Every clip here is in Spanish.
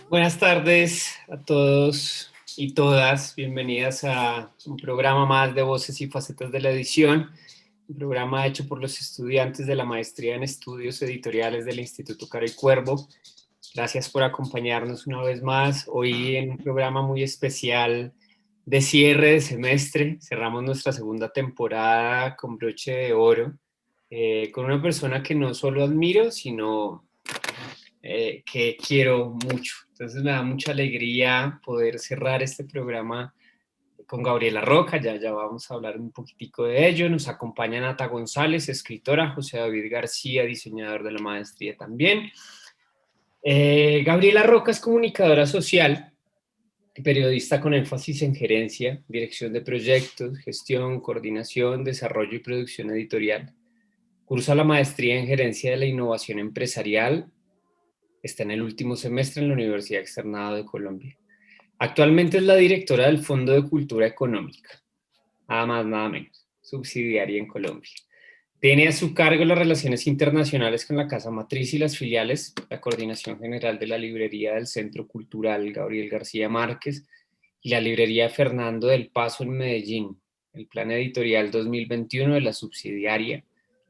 Buenas tardes a todos y todas. Bienvenidas a un programa más de Voces y Facetas de la Edición, un programa hecho por los estudiantes de la Maestría en Estudios Editoriales del Instituto Caro y Cuervo. Gracias por acompañarnos una vez más. Hoy en un programa muy especial de cierre de semestre. Cerramos nuestra segunda temporada con broche de oro, con una persona que no solo admiro, sino que quiero mucho. Entonces me da mucha alegría poder cerrar este programa con Gabriela Roca. Ya vamos a hablar un poquitico de ello. Nos acompaña Nata González, escritora, José David García, diseñador de la maestría también. Gabriela Roca es comunicadora social, periodista con énfasis en gerencia, dirección de proyectos, gestión, coordinación, desarrollo y producción editorial. Cursa la maestría en gerencia de la innovación empresarial. Está en el último semestre en la Universidad Externado de Colombia. Actualmente es la directora del Fondo de Cultura Económica, nada más, nada menos, subsidiaria en Colombia. Tiene a su cargo las relaciones internacionales con la Casa Matriz y las filiales, la coordinación general de la librería del Centro Cultural Gabriel García Márquez y la librería Fernando del Paso en Medellín, el plan editorial 2021 de la subsidiaria,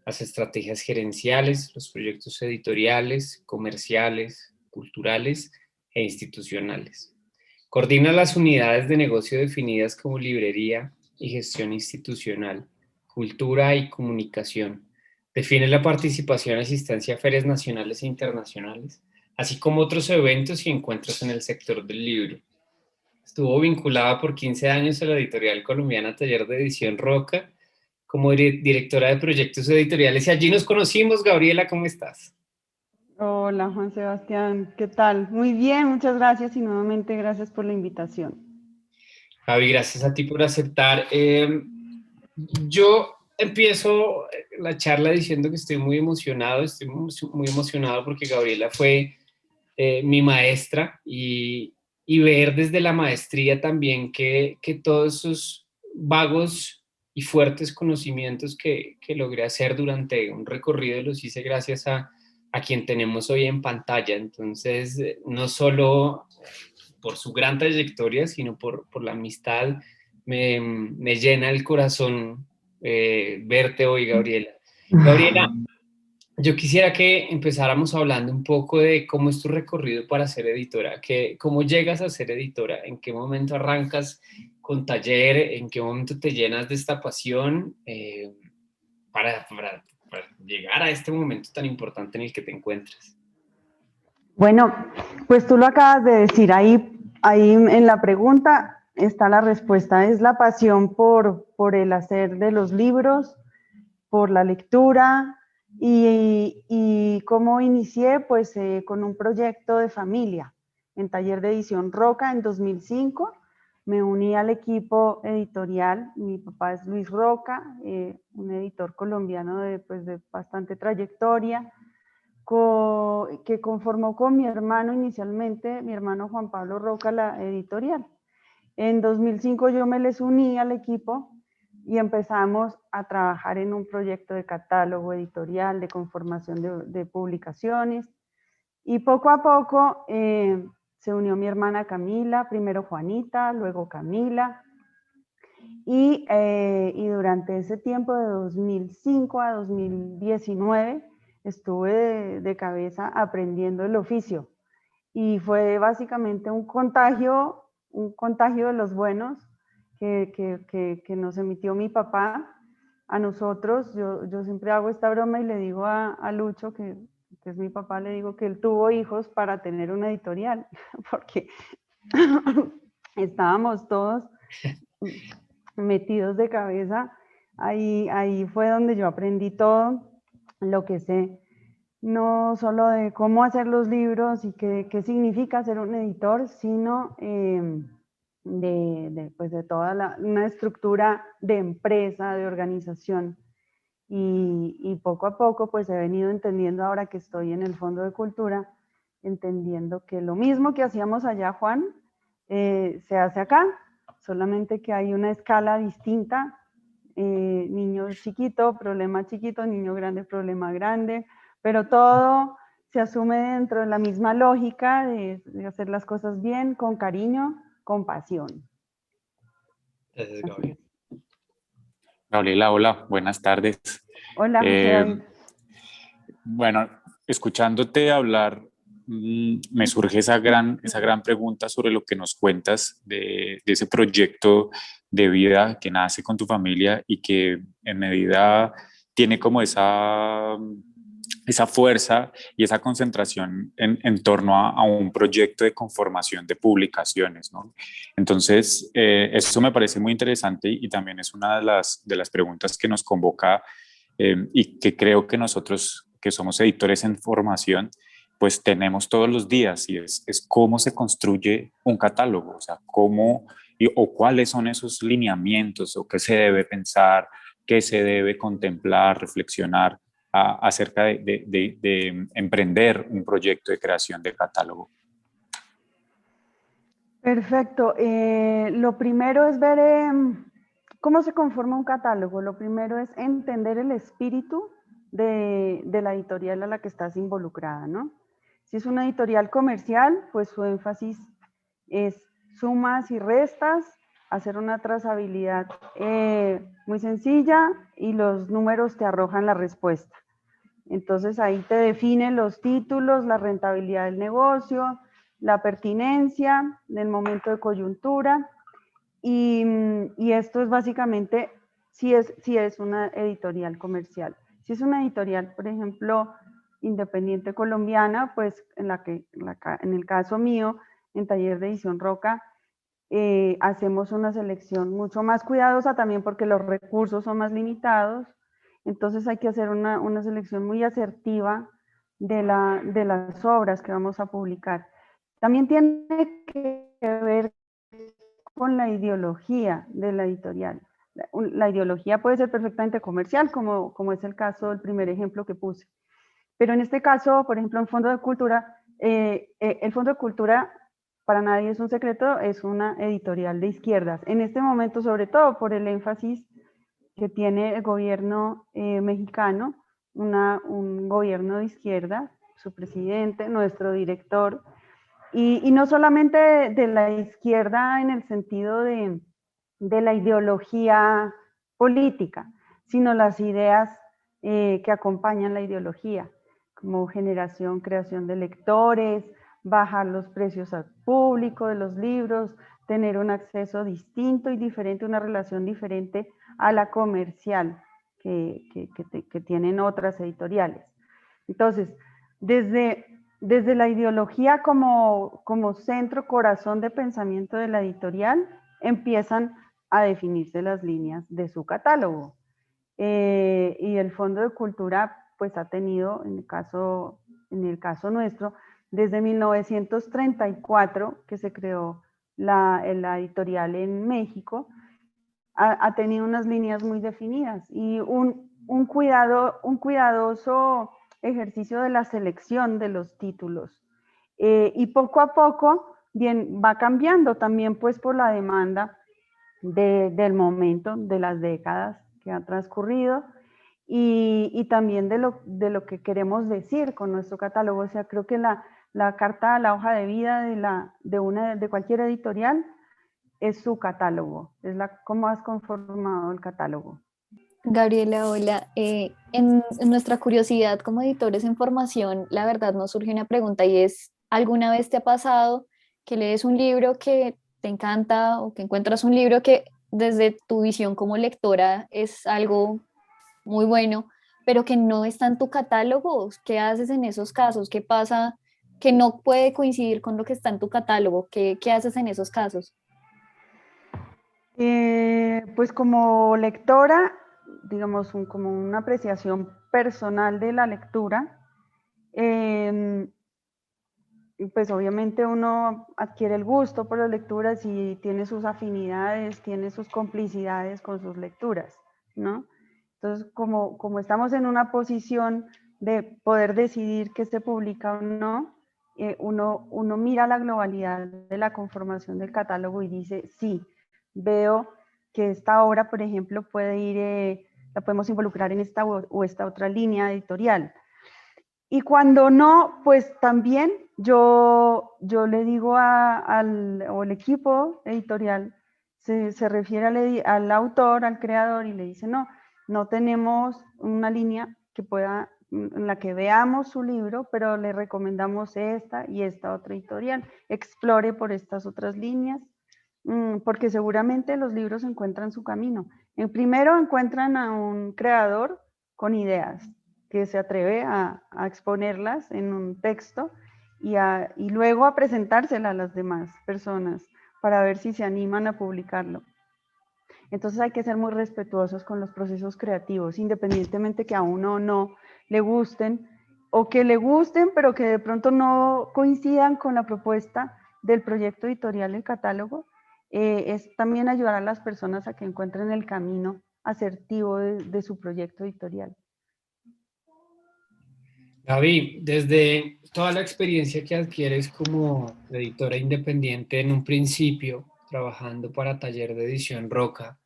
las estrategias gerenciales, los proyectos editoriales, comerciales, culturales e institucionales. Coordina las unidades de negocio definidas como librería y gestión institucional, cultura y comunicación. Define la participación y asistencia a ferias nacionales e internacionales, así como otros eventos y encuentros en el sector del libro. Estuvo vinculada por 15 años a la editorial colombiana Taller de Edición Roca como directora de proyectos editoriales, y allí nos conocimos. Gabriela, ¿cómo estás? Hola Juan Sebastián, ¿qué tal? Muy bien, muchas gracias y nuevamente gracias por la invitación. Javi, gracias a ti por aceptar. Yo empiezo la charla diciendo que estoy muy emocionado, muy emocionado porque Gabriela fue mi maestra, y ver desde la maestría también que todos esos vagos y fuertes conocimientos que logré hacer durante un recorrido los hice gracias a quien tenemos hoy en pantalla. Entonces, no solo por su gran trayectoria, sino por la amistad, me llena el corazón verte hoy, Gabriela. Gabriela, yo quisiera que empezáramos hablando un poco de cómo es tu recorrido para ser editora, cómo llegas a ser editora, en qué momento arrancas con Taller, en qué momento te llenas de esta pasión para llegar a este momento tan importante en el que te encuentras. Bueno, pues tú lo acabas de decir, ahí en la pregunta está la respuesta, es la pasión por el hacer de los libros, por la lectura y cómo inicié pues con un proyecto de familia en Taller de Edición Roca en 2005. Me uní al equipo editorial. Mi papá es Luis Roca, un editor colombiano de bastante trayectoria, que conformó con mi hermano inicialmente, mi hermano Juan Pablo Roca, la editorial. En 2005 yo me les uní al equipo y empezamos a trabajar en un proyecto de catálogo editorial, de conformación de publicaciones, y poco a poco se unió mi hermana Camila, primero Juanita, luego Camila, y durante ese tiempo de 2005 a 2019 estuve de cabeza aprendiendo el oficio, y fue básicamente un contagio de los buenos que nos emitió mi papá a nosotros. Yo siempre hago esta broma y le digo a Lucho, que es mi papá, le digo que él tuvo hijos para tener una editorial, porque estábamos todos metidos de cabeza. Ahí fue donde yo aprendí todo lo que sé, no solo de cómo hacer los libros y qué significa ser un editor, sino de toda una estructura de empresa, de organización. Y poco a poco pues he venido entendiendo, ahora que estoy en el Fondo de Cultura, entendiendo que lo mismo que hacíamos allá, Juan, se hace acá. solamente que hay una escala distinta, niño chiquito, problema chiquito, niño grande, problema grande, pero todo se asume dentro de la misma lógica de hacer las cosas bien, con cariño, con pasión. Gracias, Gabriel. Gabriela, hola, buenas tardes. Hola, José David. Bueno, escuchándote hablar, me surge esa gran pregunta sobre lo que nos cuentas de ese proyecto de vida que nace con tu familia y que en medida tiene como esa fuerza y esa concentración en torno a un proyecto de conformación de publicaciones, ¿no? Entonces, eso me parece muy interesante y también es una de las preguntas que nos convoca y que creo que nosotros que somos editores en formación, pues tenemos todos los días y es cómo se construye un catálogo, o sea, o cuáles son esos lineamientos o qué se debe pensar, qué se debe contemplar, reflexionar acerca de emprender un proyecto de creación de catálogo. Perfecto. Lo primero es ver cómo se conforma un catálogo. Lo primero es entender el espíritu de la editorial a la que estás involucrada, ¿no? Si es una editorial comercial, pues su énfasis es sumas y restas, hacer una trazabilidad muy sencilla y los números te arrojan la respuesta. Entonces ahí te definen los títulos, la rentabilidad del negocio, la pertinencia del momento de coyuntura y esto es básicamente si es una editorial comercial. Si es una editorial, por ejemplo, independiente colombiana, pues en el caso mío, en Taller de Edición Roca, hacemos una selección mucho más cuidadosa también porque los recursos son más limitados. Entonces hay que hacer una selección muy asertiva de las obras que vamos a publicar. También tiene que ver con la ideología de la editorial. La ideología puede ser perfectamente comercial, como es el caso del primer ejemplo que puse. Pero en este caso, por ejemplo, en Fondo de Cultura, el Fondo de Cultura, para nadie es un secreto, es una editorial de izquierdas. En este momento, sobre todo por el énfasis que tiene el gobierno mexicano, un gobierno de izquierda, su presidente, nuestro director, y no solamente de la izquierda en el sentido de la ideología política, sino las ideas que acompañan la ideología, como generación, creación de lectores, bajar los precios al público de los libros, tener un acceso distinto y diferente, una relación diferente a la comercial que tienen otras editoriales. Entonces, desde la ideología como centro, corazón de pensamiento de la editorial, empiezan a definirse las líneas de su catálogo. Y el Fondo de Cultura, pues ha tenido, en el caso nuestro, desde 1934, que se creó la editorial en México, ha tenido unas líneas muy definidas y un cuidadoso ejercicio de la selección de los títulos. Y poco a poco bien, va cambiando también pues por la demanda del momento, de las décadas que han transcurrido y también de lo que queremos decir con nuestro catálogo. O sea, creo que la carta, la hoja de vida de cualquier editorial es su catálogo, cómo has conformado el catálogo. Gabriela, hola. En nuestra curiosidad como editores en formación, la verdad nos surge una pregunta y es, ¿alguna vez te ha pasado que lees un libro que te encanta o que encuentras un libro que desde tu visión como lectora es algo muy bueno, pero que no está en tu catálogo? ¿Qué haces en esos casos? ¿Qué pasa que no puede coincidir con lo que está en tu catálogo? ¿Qué haces en esos casos? Pues como lectora, digamos, como una apreciación personal de la lectura, pues obviamente uno adquiere el gusto por las lecturas y tiene sus afinidades, tiene sus complicidades con sus lecturas, ¿no? Entonces, como estamos en una posición de poder decidir qué se publica o no, uno mira la globalidad de la conformación del catálogo y dice, sí, veo que esta obra, por ejemplo, puede ir, la podemos involucrar en esta o esta otra línea editorial. Y cuando no, pues también yo le digo al equipo editorial, se refiere al autor, al creador, y le dice, no tenemos una línea que pueda, en la que veamos su libro, pero le recomendamos esta y esta otra editorial. Explore por estas otras líneas, porque seguramente los libros encuentran su camino. Primero encuentran a un creador con ideas, que se atreve a exponerlas en un texto y luego a presentárselas a las demás personas para ver si se animan a publicarlo. Entonces hay que ser muy respetuosos con los procesos creativos, independientemente que a uno no le gusten o que le gusten, pero que de pronto no coincidan con la propuesta del proyecto editorial del catálogo. Es también ayudar a las personas a que encuentren el camino asertivo de su proyecto editorial. Gaby, desde toda la experiencia que adquieres como editora independiente en un principio, trabajando para Taller de Edición Roca,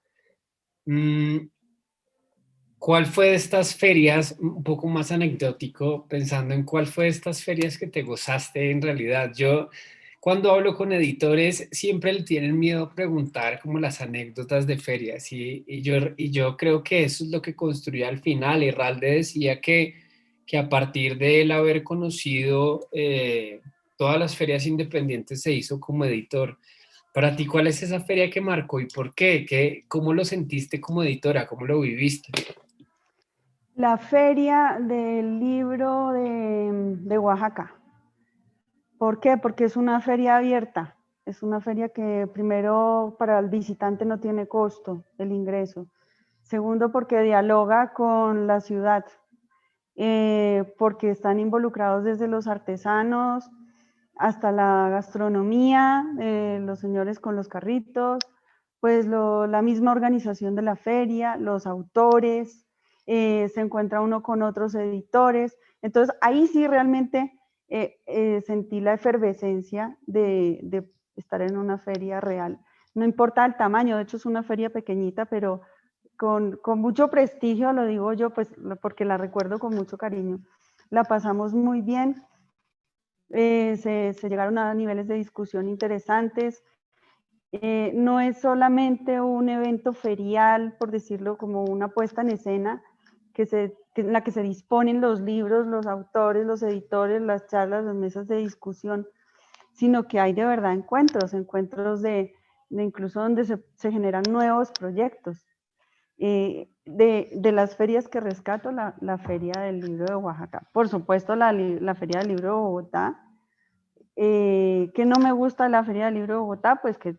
¿cuál fue de estas ferias, un poco más anecdótico, pensando en cuál fue de estas ferias que te gozaste en realidad? Yo, cuando hablo con editores, siempre le tienen miedo a preguntar como las anécdotas de ferias y yo creo que eso es lo que construye al final. Irralde decía que a partir de él haber conocido todas las ferias independientes se hizo como editor. Para ti, ¿cuál es esa feria que marcó y por qué? ¿Cómo lo sentiste como editora? ¿Cómo lo viviste? La feria del libro de Oaxaca. ¿Por qué? Porque es una feria abierta. Es una feria que primero para el visitante no tiene costo el ingreso. Segundo, porque dialoga con la ciudad. Porque están involucrados desde los artesanos hasta la gastronomía, los señores con los carritos, pues la misma organización de la feria, los autores, se encuentra uno con otros editores. Entonces ahí sí realmente sentí la efervescencia de estar en una feria real. No importa el tamaño, de hecho es una feria pequeñita, pero con mucho prestigio, lo digo yo, pues porque la recuerdo con mucho cariño. La pasamos muy bien, se llegaron a niveles de discusión interesantes. No es solamente un evento ferial, por decirlo, como una puesta en escena, en la que se disponen los libros, los autores, los editores, las charlas, las mesas de discusión, sino que hay de verdad encuentros de incluso donde se generan nuevos proyectos. De las ferias que rescato, la Feria del Libro de Oaxaca. Por supuesto, la Feria del Libro de Bogotá. ¿Qué no me gusta de la Feria del Libro de Bogotá? Pues que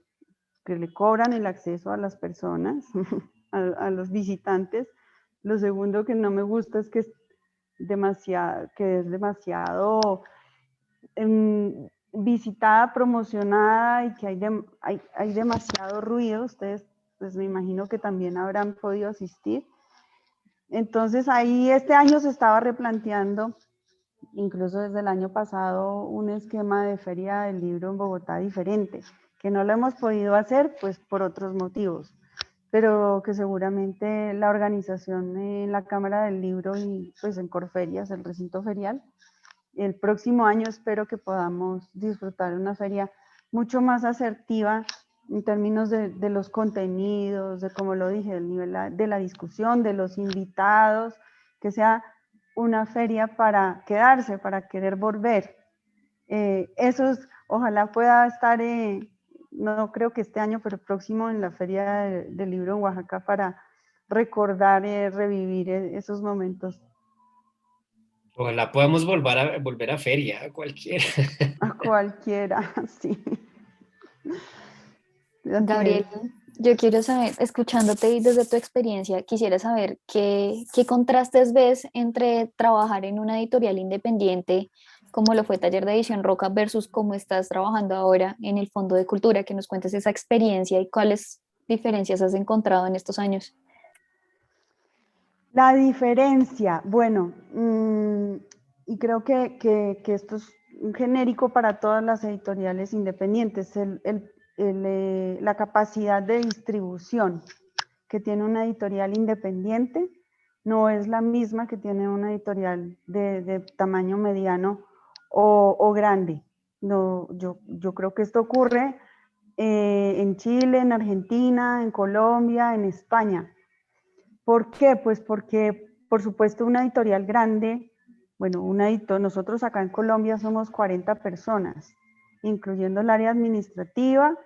le cobran el acceso a las personas, a los visitantes. Lo segundo que no me gusta es que es demasiado visitada, promocionada y que hay demasiado ruido. Ustedes, pues me imagino que también habrán podido asistir. Entonces ahí este año se estaba replanteando, incluso desde el año pasado, un esquema de feria del libro en Bogotá diferente, que no lo hemos podido hacer pues por otros motivos, pero que seguramente la organización en la Cámara del Libro y pues en Corferias, el recinto ferial, el próximo año espero que podamos disfrutar de una feria mucho más asertiva en términos de los contenidos, de como lo dije, del nivel de la discusión, de los invitados, que sea una feria para quedarse, para querer volver. Ojalá pueda estar, no creo que este año, pero próximo en la Feria del Libro en Oaxaca para recordar, revivir esos momentos. Ojalá podamos volver a feria, a cualquiera. A cualquiera, sí. Gabriel, yo quiero saber, escuchándote y desde tu experiencia, quisiera saber qué contrastes ves entre trabajar en una editorial independiente, como lo fue Taller de Edición Roca, versus cómo estás trabajando ahora en el Fondo de Cultura, que nos cuentes esa experiencia y cuáles diferencias has encontrado en estos años. La diferencia, bueno, y creo que esto es genérico para todas las editoriales independientes. la capacidad de distribución que tiene una editorial independiente no es la misma que tiene una editorial de tamaño mediano o grande. No, yo creo que esto ocurre en Chile, en Argentina, en Colombia, en España. ¿Por qué? Pues porque, por supuesto, una editorial grande, bueno, nosotros acá en Colombia somos 40 personas, incluyendo el área administrativa,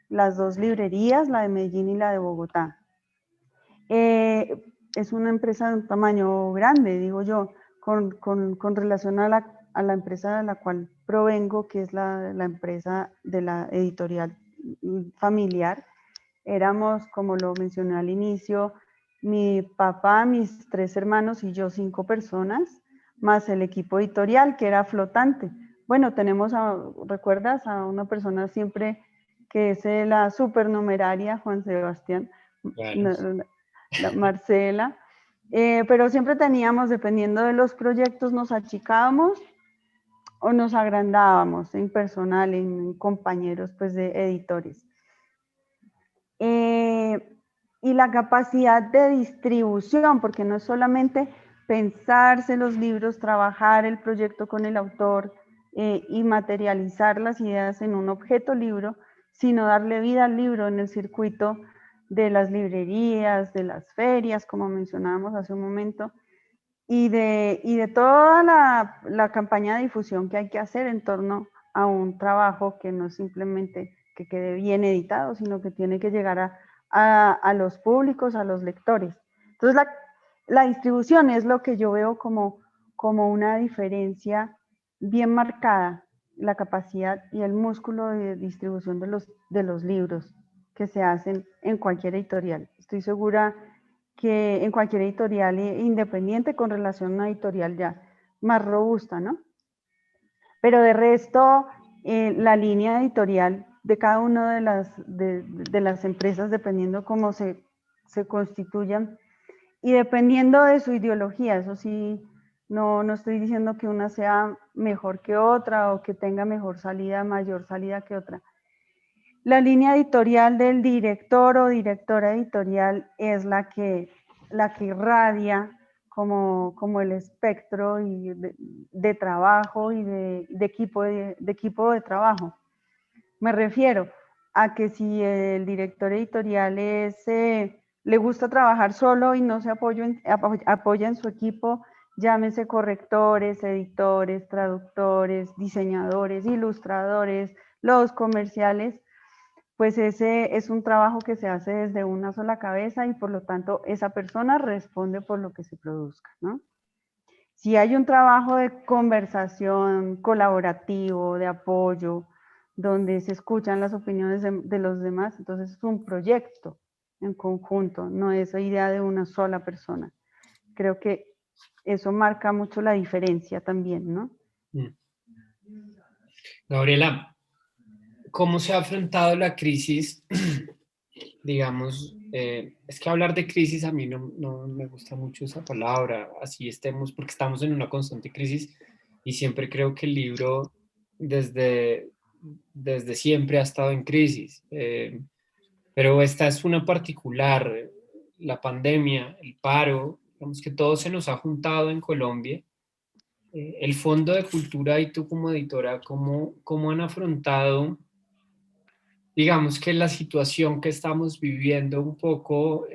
las 2 librerías, la de Medellín y la de Bogotá. Es una empresa de un tamaño grande, digo yo, con relación a la empresa de la cual provengo, que es la empresa de la editorial familiar. Éramos, como lo mencioné al inicio, mi papá, mis 3 hermanos y yo 5 personas, más el equipo editorial, que era flotante. Bueno, tenemos, ¿recuerdas? A una persona siempre que es la supernumeraria, Juan Sebastián, Claro. la Marcela, pero siempre teníamos, dependiendo de los proyectos, nos achicábamos o nos agrandábamos en personal, en compañeros pues, de editores. Y la capacidad de distribución, porque no es solamente pensarse los libros, trabajar el proyecto con el autor y materializar las ideas en un objeto libro, sino darle vida al libro en el circuito de las librerías, de las ferias, como mencionábamos hace un momento, y de toda la campaña de difusión que hay que hacer en torno a un trabajo que no es simplemente que quede bien editado, sino que tiene que llegar a los públicos, a los lectores. Entonces, la distribución es lo que yo veo como una diferencia bien marcada, la capacidad y el músculo de distribución de los libros que se hacen en cualquier editorial. Estoy segura que en cualquier editorial independiente con relación a una editorial ya más robusta, ¿no? Pero de resto, la línea editorial de cada una de las empresas, dependiendo cómo se constituyan y dependiendo de su ideología, eso sí, no estoy diciendo que una sea mejor que otra o que tenga mejor salida, mayor salida que otra. La línea editorial del director o directora editorial es la que irradia como el espectro y de trabajo y de equipo de trabajo. Me refiero a que si el director editorial le gusta trabajar solo y no se apoya en su equipo, llámese correctores, editores, traductores, diseñadores, ilustradores, los comerciales, pues ese es un trabajo que se hace desde una sola cabeza y por lo tanto esa persona responde por lo que se produzca, ¿no? Si hay un trabajo de conversación colaborativo, de apoyo, donde se escuchan las opiniones de los demás, entonces es un proyecto en conjunto, no es la idea de una sola persona. Creo que eso marca mucho la diferencia también, ¿no? Gabriela, ¿cómo se ha afrontado la crisis? Digamos, es que hablar de crisis a mí no me gusta mucho esa palabra, así estemos, porque estamos en una constante crisis y siempre creo que el libro desde siempre ha estado en crisis, pero esta es una particular, la pandemia, el paro, digamos que todo se nos ha juntado en Colombia. El Fondo de Cultura y tú como editora, ¿cómo han afrontado, digamos que la situación que estamos viviendo un poco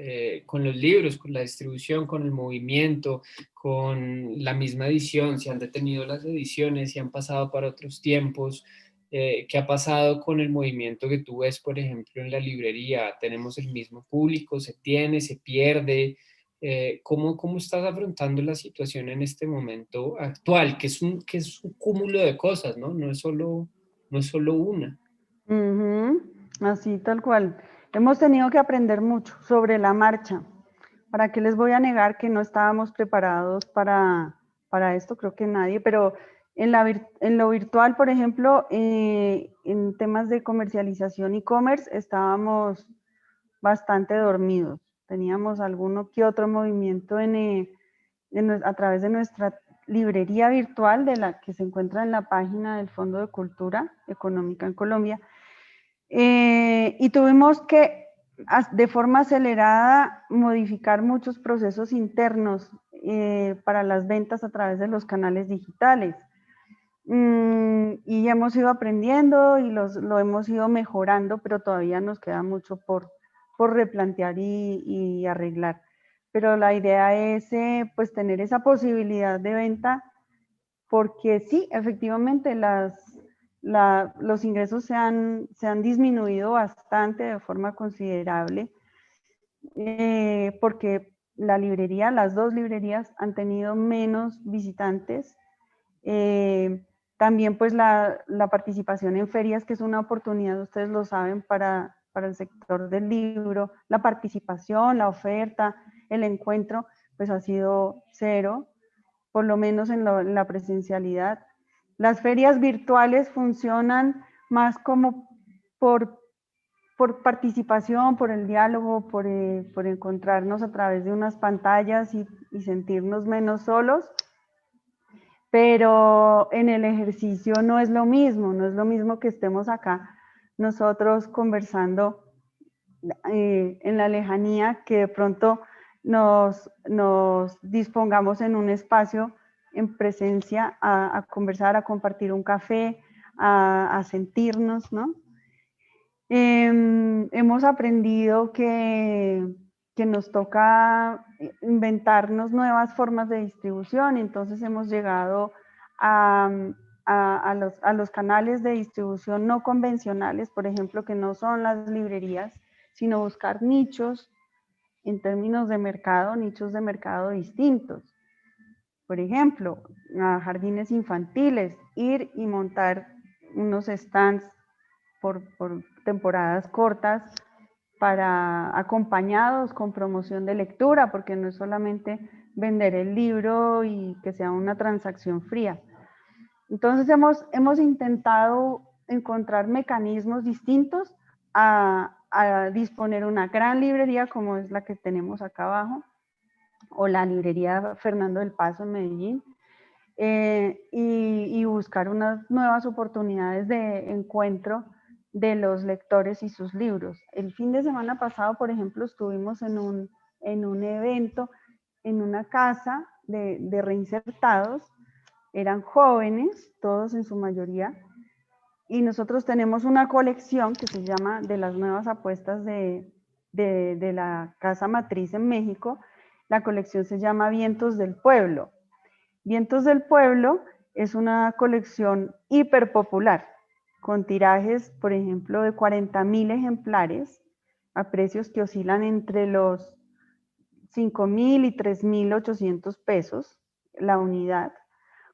con los libros, con la distribución, con el movimiento, con la misma edición, si han detenido las ediciones, si han pasado para otros tiempos? ¿Qué ha pasado con el movimiento que tú ves, por ejemplo, en la librería? ¿Tenemos el mismo público? ¿Se tiene? ¿Se pierde? ¿Cómo estás afrontando la situación en este momento actual? Que es un cúmulo de cosas, ¿no? No es solo una. Así tal cual. Hemos tenido que aprender mucho sobre la marcha. ¿Para qué les voy a negar que no estábamos preparados para esto? Creo que nadie, pero en lo virtual, por ejemplo, en temas de comercialización e-commerce, estábamos bastante dormidos. Teníamos alguno que otro movimiento a través de nuestra librería virtual, de la que se encuentra en la página del Fondo de Cultura Económica en Colombia, Y tuvimos que, de forma acelerada, modificar muchos procesos internos para las ventas a través de los canales digitales. Y hemos ido aprendiendo y lo hemos ido mejorando, pero todavía nos queda mucho por replantear y arreglar. Pero la idea es pues tener esa posibilidad de venta, porque sí, efectivamente los ingresos se han disminuido bastante de forma considerable, porque las dos librerías han tenido menos visitantes. También pues la participación en ferias, que es una oportunidad, ustedes lo saben, para el sector del libro, la participación, la oferta, el encuentro, pues ha sido cero, por lo menos en la presencialidad. Las ferias virtuales funcionan más como por participación, por el diálogo, por encontrarnos a través de unas pantallas y sentirnos menos solos, pero en el ejercicio no es lo mismo que estemos acá nosotros conversando en la lejanía, que de pronto nos dispongamos en un espacio en presencia a conversar, a compartir un café, a sentirnos, ¿no? Hemos aprendido que nos toca inventarnos nuevas formas de distribución, entonces hemos llegado a los canales de distribución no convencionales, por ejemplo, que no son las librerías, sino buscar nichos en términos de mercado, nichos de mercado distintos. Por ejemplo, a jardines infantiles, ir y montar unos stands por temporadas cortas, acompañados con promoción de lectura, porque no es solamente vender el libro y que sea una transacción fría. Entonces hemos intentado encontrar mecanismos distintos a disponer una gran librería como es la que tenemos acá abajo, o la librería Fernando del Paso en Medellín, y buscar unas nuevas oportunidades de encuentro de los lectores y sus libros. El fin de semana pasado, por ejemplo, estuvimos en un evento en una casa de reinsertados. Eran jóvenes, todos en su mayoría, y nosotros tenemos una colección que se llama De las Nuevas Apuestas de la Casa Matriz en México. La colección se llama Vientos del Pueblo. Vientos del Pueblo es una colección hiper popular, con tirajes, por ejemplo, de 40,000 ejemplares, a precios que oscilan entre los 5,000 y 3,800 pesos la unidad,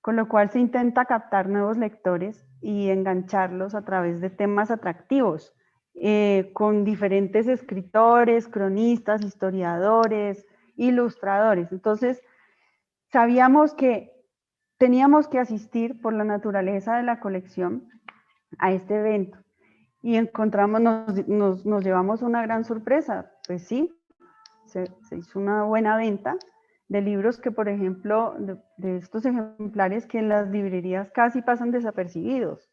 con lo cual se intenta captar nuevos lectores y engancharlos a través de temas atractivos, con diferentes escritores, cronistas, historiadores, ilustradores. Entonces, sabíamos que teníamos que asistir por la naturaleza de la colección a este evento y nos llevamos una gran sorpresa. Pues sí, se hizo una buena venta de libros que, por ejemplo, de estos ejemplares que en las librerías casi pasan desapercibidos.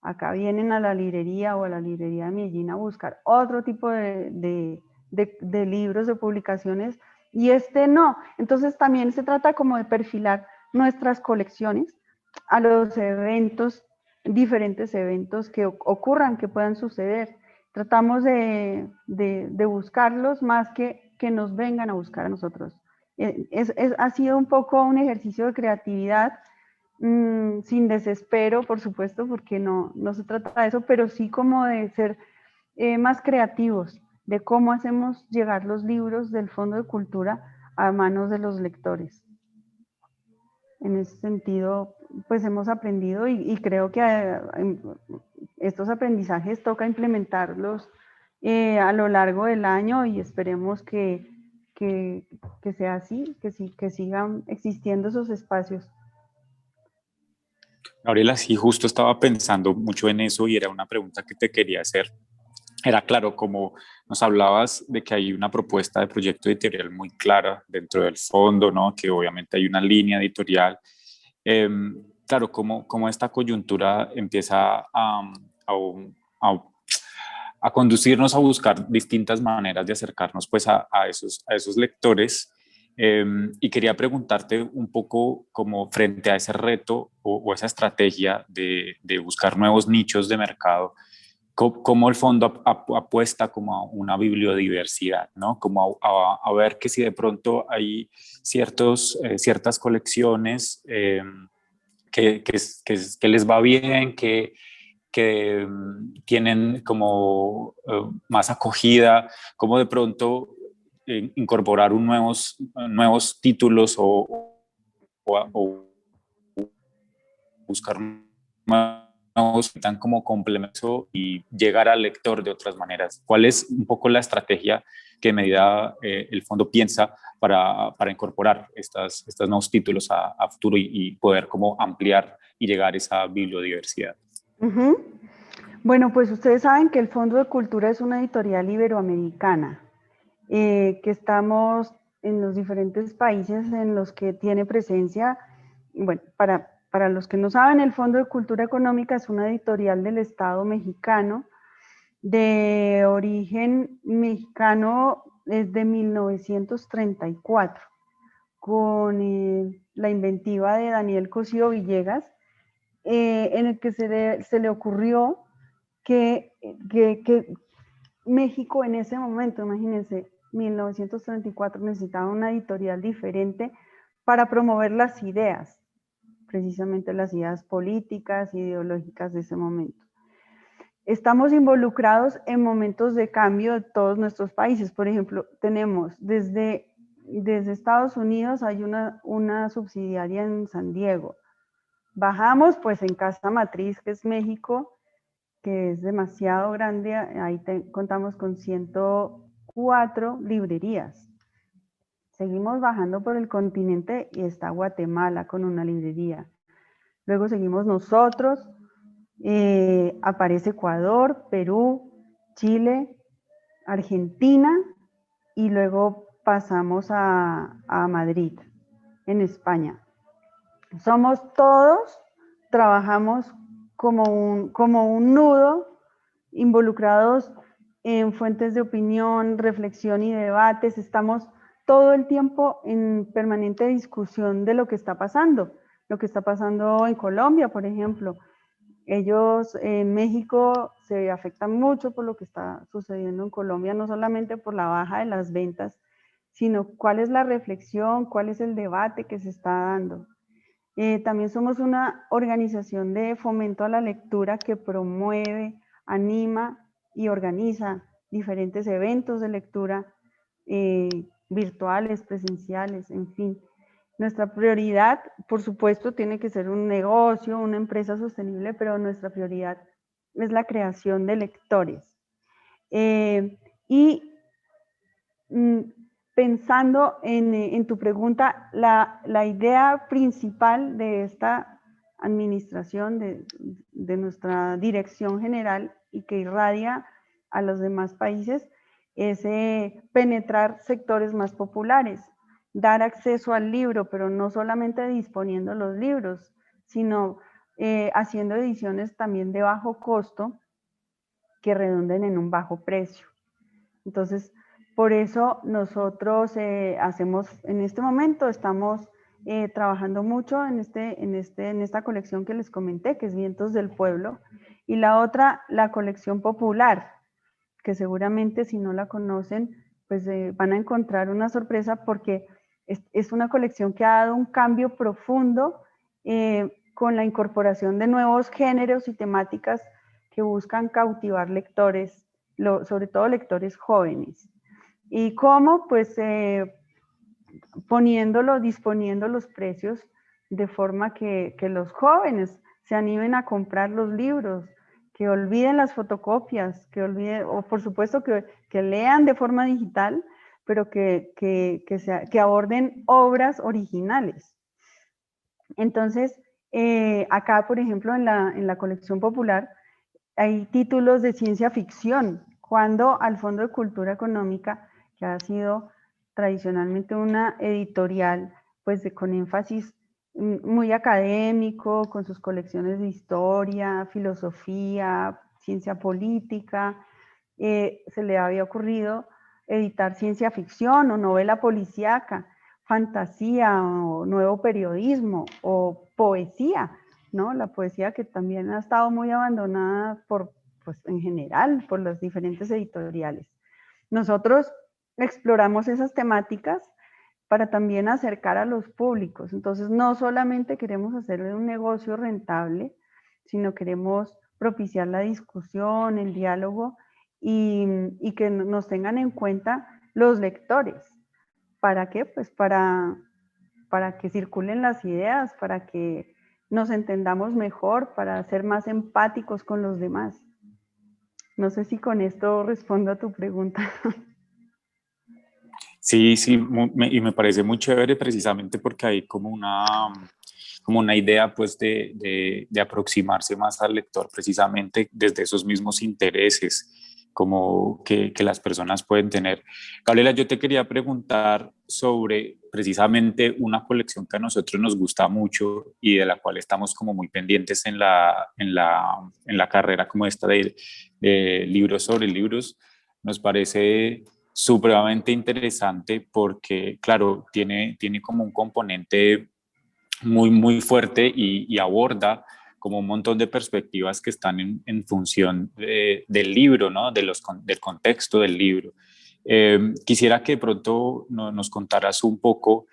Acá vienen a la librería o a la librería de Medellín a buscar otro tipo de libros, de publicaciones, y este no. Entonces también se trata como de perfilar nuestras colecciones a los eventos, diferentes eventos que ocurran, que puedan suceder. Tratamos de buscarlos más que nos vengan a buscar a nosotros. Ha sido un poco un ejercicio de creatividad, sin desespero, por supuesto, porque no se trata de eso, pero sí como de ser más creativos, de cómo hacemos llegar los libros del Fondo de Cultura a manos de los lectores. En ese sentido, pues hemos aprendido y creo que estos aprendizajes toca implementarlos a lo largo del año, y esperemos que sea así, que sigan existiendo esos espacios. Gabriela, sí, justo estaba pensando mucho en eso y era una pregunta que te quería hacer. Era claro, como nos hablabas de que hay una propuesta de proyecto editorial muy clara dentro del fondo, ¿no? Que obviamente hay una línea editorial. Claro, como esta coyuntura empieza a a conducirnos a buscar distintas maneras de acercarnos pues a esos lectores. Y quería preguntarte un poco como frente a ese reto o esa estrategia de buscar nuevos nichos de mercado, cómo el fondo apuesta como a una bibliodiversidad, ¿no? Como a ver que si de pronto hay ciertas colecciones que les va bien, que tienen como más acogida, como de pronto incorporar nuevos títulos o buscar nuevos tan como complemento y llegar al lector de otras maneras. ¿Cuál es un poco la estrategia que en medida el fondo piensa para incorporar estos nuevos títulos a futuro y poder como ampliar y llegar a esa bibliodiversidad? Uh-huh. Bueno, pues ustedes saben que el Fondo de Cultura es una editorial iberoamericana, que estamos en los diferentes países en los que tiene presencia. Bueno, para los que no saben, el Fondo de Cultura Económica es una editorial del Estado mexicano, de origen mexicano desde 1934, con la inventiva de Daniel Cosío Villegas, en el que se le ocurrió que México en ese momento, imagínense, 1934, necesitaba una editorial diferente para promover las ideas, precisamente las ideas políticas, ideológicas de ese momento. Estamos involucrados en momentos de cambio de todos nuestros países. Por ejemplo, tenemos desde Estados Unidos hay una subsidiaria en San Diego. Bajamos pues en Casa Matriz, que es México, que es demasiado grande. Ahí contamos con 104 librerías. Seguimos bajando por el continente y está Guatemala con una librería. Luego seguimos nosotros, aparece Ecuador, Perú, Chile, Argentina, y luego pasamos a Madrid, en España. Somos todos, trabajamos como un nudo, involucrados en fuentes de opinión, reflexión y debates. Estamos todo el tiempo en permanente discusión de lo que está pasando en Colombia, por ejemplo. Ellos en México se afectan mucho por lo que está sucediendo en Colombia, no solamente por la baja de las ventas, sino cuál es la reflexión, cuál es el debate que se está dando. También somos una organización de fomento a la lectura que promueve, anima y organiza diferentes eventos de lectura, virtuales, presenciales, en fin. Nuestra prioridad, por supuesto, tiene que ser un negocio, una empresa sostenible, pero nuestra prioridad es la creación de lectores. Pensando en tu pregunta, la idea principal de esta administración, de nuestra dirección general y que irradia a los demás países, es penetrar sectores más populares, dar acceso al libro, pero no solamente disponiendo los libros, sino haciendo ediciones también de bajo costo que redunden en un bajo precio. Entonces, por eso nosotros hacemos, en este momento estamos trabajando mucho en esta colección que les comenté, que es Vientos del Pueblo, y la otra, la colección popular, que seguramente si no la conocen, pues van a encontrar una sorpresa porque es una colección que ha dado un cambio profundo con la incorporación de nuevos géneros y temáticas que buscan cautivar lectores, sobre todo lectores jóvenes. ¿Y cómo? Pues disponiendo los precios de forma que los jóvenes se animen a comprar los libros, que olviden las fotocopias, o por supuesto que lean de forma digital, pero que aborden obras originales. Entonces, acá, por ejemplo, en la colección popular, hay títulos de ciencia ficción, cuando al Fondo de Cultura Económica, que ha sido tradicionalmente una editorial pues con énfasis muy académico, con sus colecciones de historia, filosofía, ciencia política, se le había ocurrido editar ciencia ficción o novela policíaca, fantasía o nuevo periodismo o poesía, ¿no? La poesía que también ha estado muy abandonada pues en general por las diferentes editoriales. Nosotros exploramos esas temáticas para también acercar a los públicos. Entonces, no solamente queremos hacer un negocio rentable, sino queremos propiciar la discusión, el diálogo y que nos tengan en cuenta los lectores. ¿Para qué? Pues para que circulen las ideas, para que nos entendamos mejor, para ser más empáticos con los demás. No sé si con esto respondo a tu pregunta. Sí, sí, y me parece muy chévere precisamente porque hay como una idea pues de aproximarse más al lector precisamente desde esos mismos intereses como que las personas pueden tener. Gabriela, yo te quería preguntar sobre precisamente una colección que a nosotros nos gusta mucho y de la cual estamos como muy pendientes en la carrera como esta de libros sobre libros. Nos parece supremamente interesante porque, claro, tiene como un componente muy fuerte y aborda como un montón de perspectivas que están en función del libro, ¿no? Del contexto del libro. Quisiera que de pronto nos contaras un poco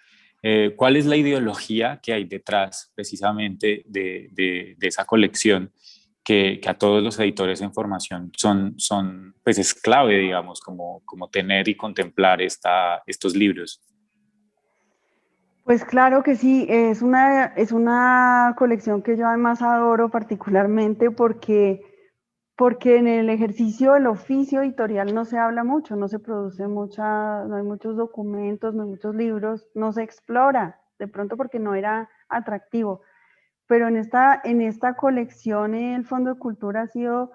cuál es la ideología que hay detrás precisamente de esa colección que a todos los editores en formación pues es clave, digamos, como tener y contemplar estos libros. Pues claro que sí, es una colección que yo además adoro particularmente porque en el ejercicio del oficio editorial no se habla mucho, no se produce no hay muchos documentos, no hay muchos libros, no se explora, de pronto porque no era atractivo. Pero en esta colección el Fondo de Cultura ha sido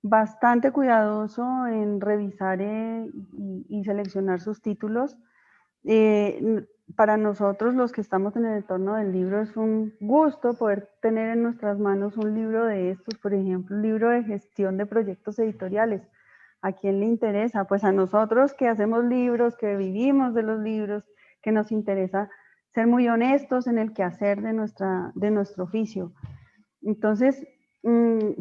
bastante cuidadoso en revisar y seleccionar sus títulos. Para nosotros los que estamos en el entorno del libro es un gusto poder tener en nuestras manos un libro de estos, por ejemplo, un libro de gestión de proyectos editoriales. ¿A quién le interesa? Pues a nosotros que hacemos libros, que vivimos de los libros, que nos interesa ser muy honestos en el quehacer de nuestro oficio. Entonces,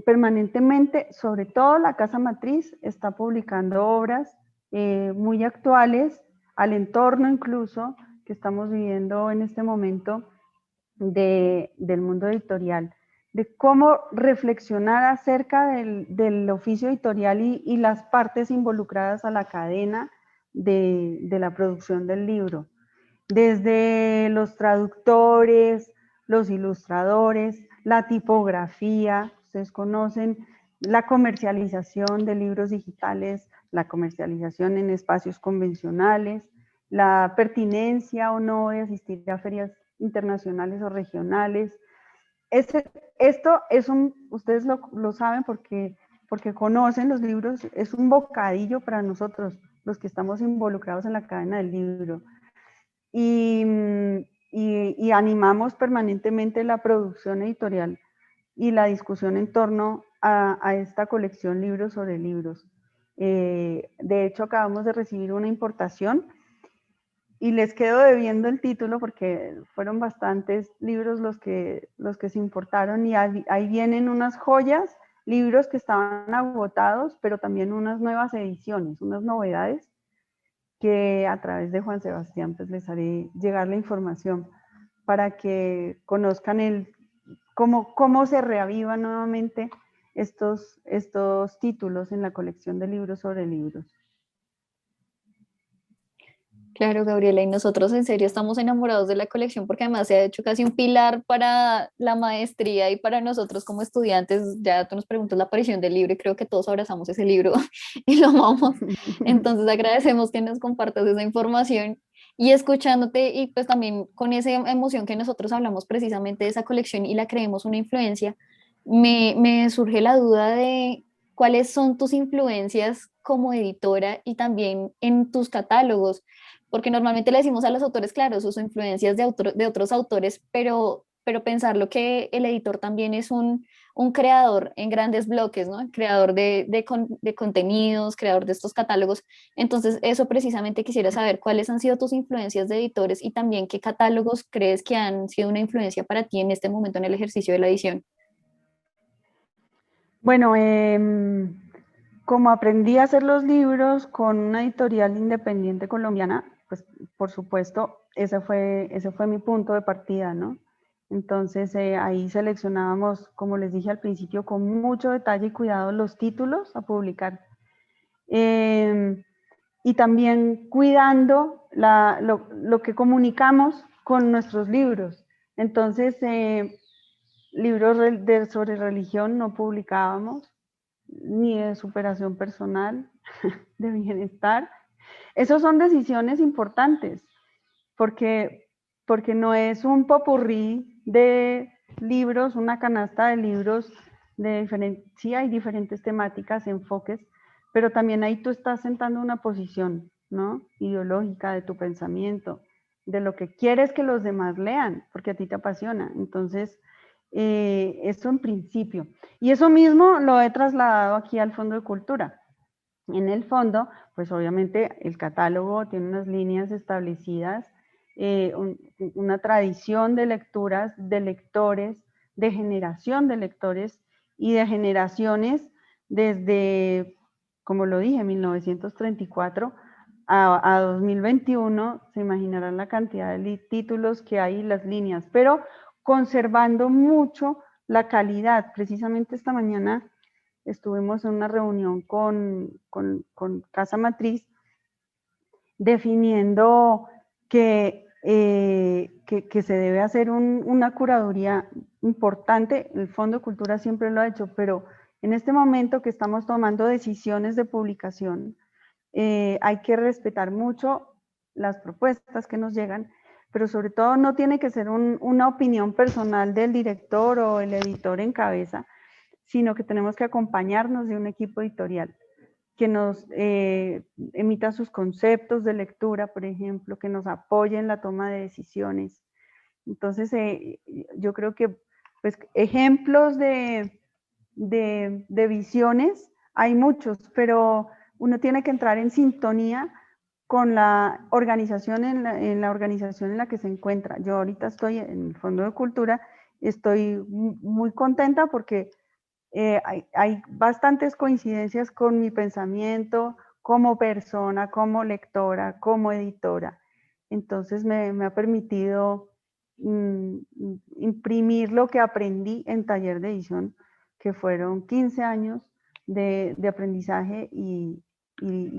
permanentemente, sobre todo la Casa Matriz, está publicando obras muy actuales, al entorno incluso que estamos viviendo en este momento del mundo editorial, de cómo reflexionar acerca del oficio editorial y las partes involucradas a la cadena de la producción del libro, desde los traductores, los ilustradores, la tipografía, ustedes conocen la comercialización de libros digitales, la comercialización en espacios convencionales, la pertinencia o no de asistir a ferias internacionales o regionales. Esto es ustedes lo saben porque conocen los libros, es un bocadillo para nosotros, los que estamos involucrados en la cadena del libro. Y animamos permanentemente la producción editorial y la discusión en torno a esta colección Libros sobre Libros. De hecho, acabamos de recibir una importación y les quedo debiendo el título porque fueron bastantes libros los que se importaron y ahí vienen unas joyas, libros que estaban agotados, pero también unas nuevas ediciones, unas novedades que a través de Juan Sebastián pues les haré llegar la información para que conozcan cómo se reavivan nuevamente estos títulos en la colección de libros sobre libros. Claro, Gabriela, y nosotros en serio estamos enamorados de la colección porque además se ha hecho casi un pilar para la maestría y para nosotros como estudiantes. Ya tú nos preguntas la aparición del libro y creo que todos abrazamos ese libro y lo amamos. Entonces agradecemos que nos compartas esa información y escuchándote y pues también con esa emoción que nosotros hablamos precisamente de esa colección y la creemos una influencia, me surge la duda de cuáles son tus influencias como editora y también en tus catálogos porque normalmente le decimos a los autores, claro, sus influencias de otros autores, pero pero pensarlo que el editor también es un creador en grandes bloques, ¿no? Creador de contenidos, creador de estos catálogos. Entonces, eso precisamente quisiera saber cuáles han sido tus influencias de editores y también qué catálogos crees que han sido una influencia para ti en este momento en el ejercicio de la edición. Bueno, como aprendí a hacer los libros con una editorial independiente colombiana, pues por supuesto, ese fue mi punto de partida, ¿no? Entonces ahí seleccionábamos, como les dije al principio, con mucho detalle y cuidado los títulos a publicar. Y también cuidando lo que comunicamos con nuestros libros. Entonces, libros sobre religión no publicábamos, ni de superación personal, de bienestar. Esas son decisiones importantes, porque no es un popurrí de libros, una canasta de libros de diferentes, sí hay diferentes temáticas, enfoques, pero también ahí tú estás sentando una posición, ¿no? Ideológica de tu pensamiento, de lo que quieres que los demás lean, porque a ti te apasiona. Entonces, eso en principio. Y eso mismo lo he trasladado aquí al Fondo de Cultura. En el fondo, pues obviamente el catálogo tiene unas líneas establecidas, una tradición de lecturas, de lectores, de generación de lectores y de generaciones desde, como lo dije, 1934 a 2021, se imaginarán la cantidad de títulos que hay, las líneas, pero conservando mucho la calidad. Precisamente esta mañana estuvimos en una reunión con Casa Matriz definiendo que se debe hacer una curaduría importante. El Fondo de Cultura siempre lo ha hecho, pero en este momento que estamos tomando decisiones de publicación, hay que respetar mucho las propuestas que nos llegan, pero sobre todo no tiene que ser una opinión personal del director o el editor en cabeza, sino que tenemos que acompañarnos de un equipo editorial que nos emita sus conceptos de lectura, por ejemplo, que nos apoye en la toma de decisiones. Entonces, yo creo que pues, ejemplos de visiones hay muchos, pero uno tiene que entrar en sintonía con la organización en la organización en la que se encuentra. Yo ahorita estoy en el Fondo de Cultura, estoy muy contenta porque hay bastantes coincidencias con mi pensamiento como persona, como lectora, como editora. Entonces me ha permitido imprimir lo que aprendí en taller de edición, que fueron 15 años de aprendizaje y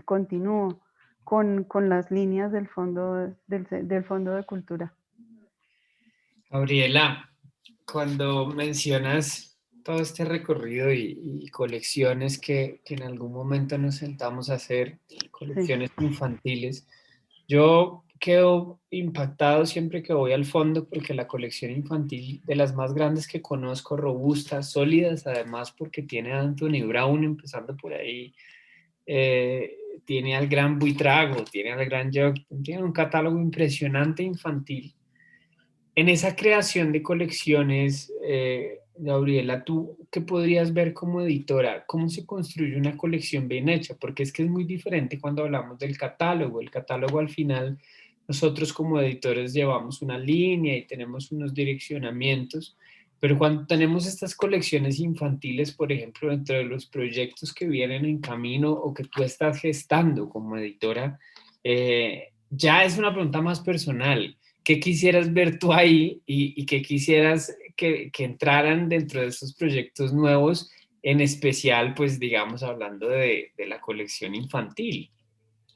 continúo con las líneas del Fondo de Cultura. Gabriela, cuando mencionas todo este recorrido y colecciones que en algún momento nos sentamos a hacer, colecciones infantiles, yo quedo impactado siempre que voy al fondo porque la colección infantil de las más grandes que conozco, robustas, sólidas, además porque tiene a Anthony Brown empezando por ahí, tiene al gran Buitrago, tiene al gran Jock, tiene un catálogo impresionante infantil. En esa creación de colecciones, Gabriela, ¿tú qué podrías ver como editora? ¿Cómo se construye una colección bien hecha? Porque es que es muy diferente cuando hablamos del catálogo. El catálogo al final, nosotros como editores llevamos una línea y tenemos unos direccionamientos, pero cuando tenemos estas colecciones infantiles, por ejemplo, dentro de los proyectos que vienen en camino o que tú estás gestando como editora, ya es una pregunta más personal. ¿Qué quisieras ver tú ahí y qué quisieras que entraran dentro de esos proyectos nuevos, en especial, pues digamos, hablando de la colección infantil?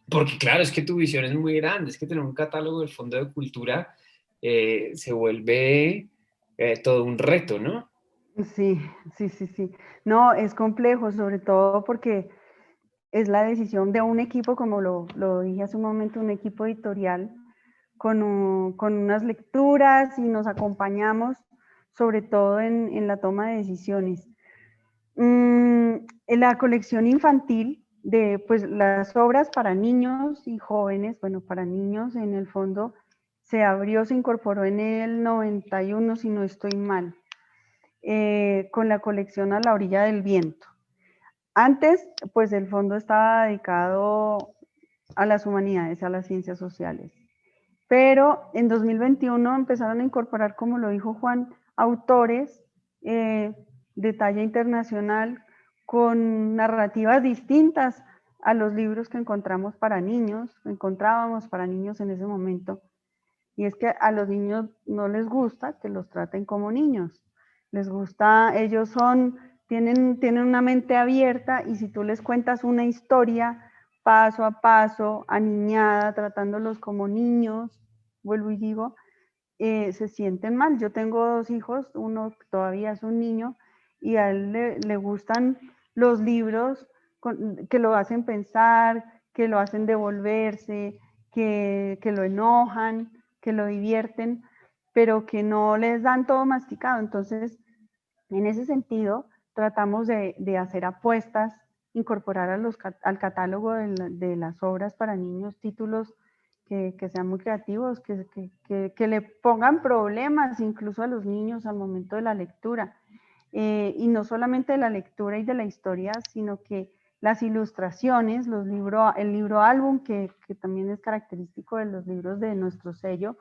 Porque claro, es que tu visión es muy grande, es que tener un catálogo del Fondo de Cultura se vuelve todo un reto, ¿no? Sí, sí, sí, sí. No, es complejo, sobre todo porque es la decisión de un equipo, como lo dije hace un momento, un equipo editorial con unas lecturas y nos acompañamos sobre todo en la toma de decisiones. En la colección infantil de pues, las obras para niños y jóvenes, bueno, para niños en el fondo, se abrió, se incorporó en el 91, si no estoy mal, con la colección A la orilla del viento. Antes, pues el fondo estaba dedicado a las humanidades, a las ciencias sociales. Pero en 2021 empezaron a incorporar, como lo dijo Juan, autores de talla internacional con narrativas distintas a los libros que encontrábamos para niños en ese momento. Y es que a los niños no les gusta que los traten como niños. Les gusta, ellos tienen una mente abierta, y si tú les cuentas una historia paso a paso, aniñada, tratándolos como niños, vuelvo y digo, se sienten mal. Yo tengo 2 hijos, uno todavía es un niño, y a él le gustan los libros que lo hacen pensar, que lo hacen devolverse, que lo enojan, que lo divierten, pero que no les dan todo masticado. Entonces, en ese sentido, tratamos de hacer apuestas, incorporar al catálogo de las obras para niños títulos que sean muy creativos, que le pongan problemas incluso a los niños al momento de la lectura. Y no solamente de la lectura y de la historia, sino que las ilustraciones, el libro álbum, que también es característico de los libros de nuestro sello,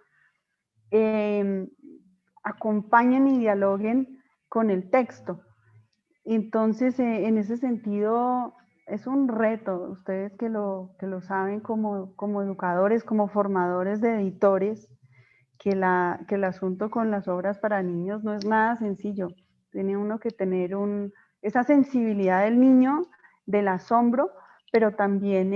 acompañen y dialoguen con el texto. Entonces, en ese sentido, es un reto, ustedes que lo saben como educadores, como formadores de editores, que el asunto con las obras para niños no es nada sencillo. Tiene uno que tener esa sensibilidad del niño, del asombro, pero también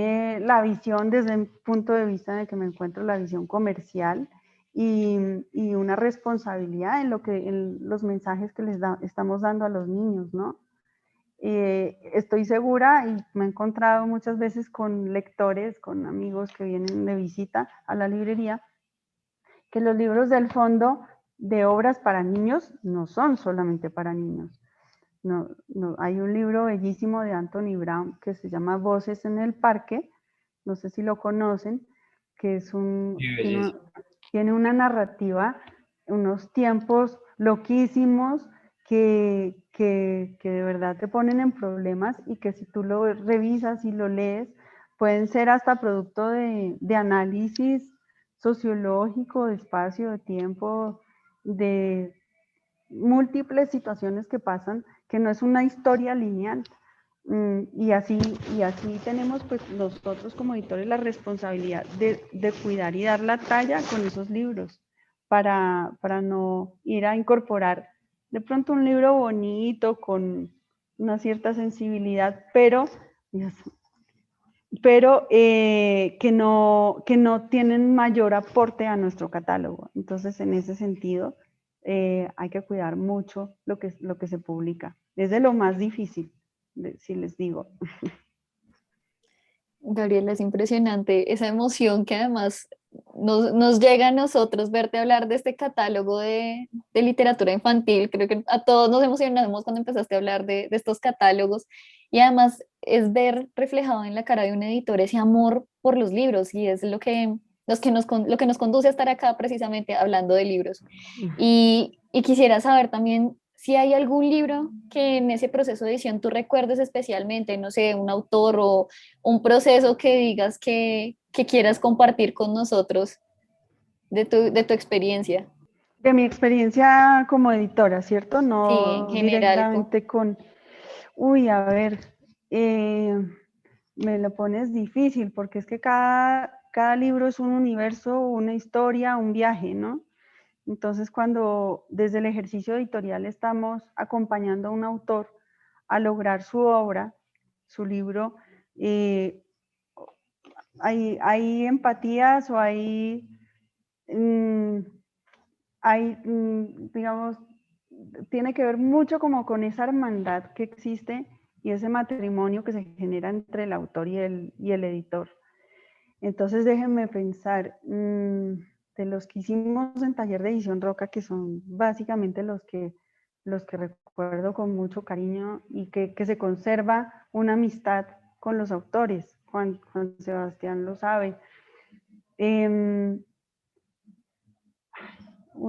la visión desde el punto de vista en el que me encuentro, la visión comercial, y una responsabilidad en los mensajes que estamos dando a los niños, ¿no? Estoy segura, y me he encontrado muchas veces con lectores, con amigos que vienen de visita a la librería, que los libros del fondo de obras para niños no son solamente para niños. No, hay un libro bellísimo de Anthony Brown que se llama Voces en el Parque, no sé si lo conocen, que es tiene una narrativa, unos tiempos loquísimos que de verdad te ponen en problemas, y que si tú lo revisas y lo lees, pueden ser hasta producto de análisis sociológico, de espacio, de tiempo, de múltiples situaciones que pasan, que no es una historia lineal. Y así tenemos, pues, nosotros como editores la responsabilidad de cuidar y dar la talla con esos libros, para no ir a incorporar de pronto un libro bonito con una cierta sensibilidad, pero que no tienen mayor aporte a nuestro catálogo. Entonces, en ese sentido, hay que cuidar mucho lo que se publica. Es de lo más difícil, si les digo. Gabriela, es impresionante esa emoción que además nos llega a nosotros verte hablar de este catálogo de literatura infantil. Creo que a todos nos emocionamos cuando empezaste a hablar de estos catálogos, y además es ver reflejado en la cara de un editor ese amor por los libros, y es lo que nos conduce a estar acá precisamente hablando de libros. Y quisiera saber también si hay algún libro que en ese proceso de edición tú recuerdes especialmente, no sé, un autor o un proceso que digas que quieras compartir con nosotros de tu experiencia. De mi experiencia como editora, ¿cierto? Sí, en No general. directamente con... Uy, a ver, me lo pones difícil, porque es que cada libro es un universo, una historia, un viaje, ¿no? Entonces, cuando desde el ejercicio editorial estamos acompañando a un autor a lograr su obra, su libro, hay empatías, o digamos, tiene que ver mucho como con esa hermandad que existe, y ese matrimonio que se genera entre el autor y el editor. Entonces, déjenme pensar, de los que hicimos en Taller de Edición Roca, que son básicamente los que recuerdo con mucho cariño, y que se conserva una amistad con los autores. Juan Sebastián lo sabe.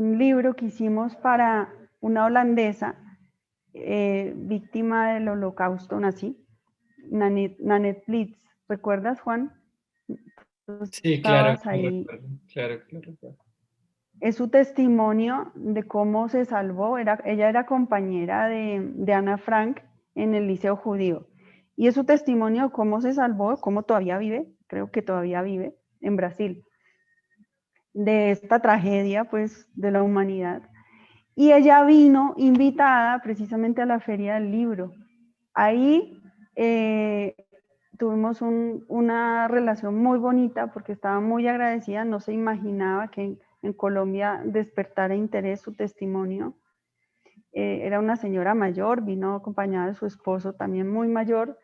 un libro que hicimos para una holandesa víctima del holocausto nazi, Nanette Blitz. ¿Recuerdas, Juan? Tú Sí, claro, estabas ahí. claro, claro. Es su testimonio de cómo se salvó. Ella era compañera de Ana Frank en el Liceo Judío. Y es su testimonio de cómo se salvó, cómo todavía vive, creo que todavía vive en Brasil, de esta tragedia, pues, de la humanidad. Y ella vino invitada precisamente a la Feria del Libro. Ahí tuvimos una relación muy bonita porque estaba muy agradecida, no se imaginaba que en Colombia despertara interés su testimonio. Era una señora mayor, vino acompañada de su esposo también muy mayor,